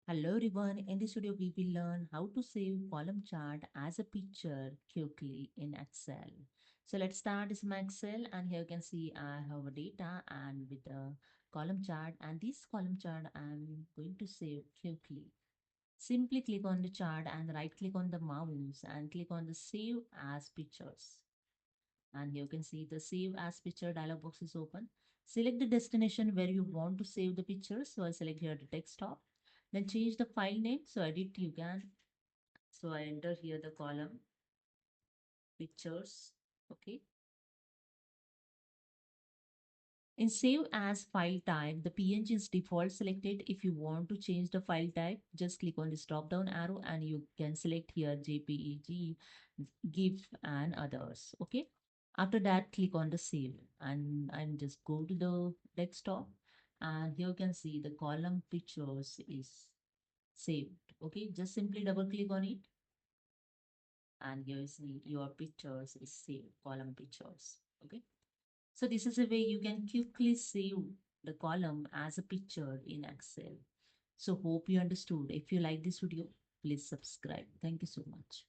Hello everyone, in this video we will learn how to save column chart as a picture quickly in Excel. So let's start this my Excel and here you can see I have a data and with a column chart and this column chart I'm going to save quickly. Simply click on the chart and right click on the mouse and click on the save as pictures. And here you can see the save as picture dialog box is open. Select the destination where you want to save the picture. So I select here the desktop. Then change the file name. So edit you can. So I enter here the column pictures. Okay. In save as file type, the PNG is default selected. If you want to change the file type, just click on this drop down arrow and you can select here JPEG, GIF and others. Okay. After that, click on the save and just go to the desktop and here you can see the column pictures is saved. Okay. Just simply double click on it and here you see your pictures is saved, column pictures. Okay. So this is a way you can quickly save the column as a picture in Excel. So hope you understood. If you like this video, please subscribe. Thank you so much.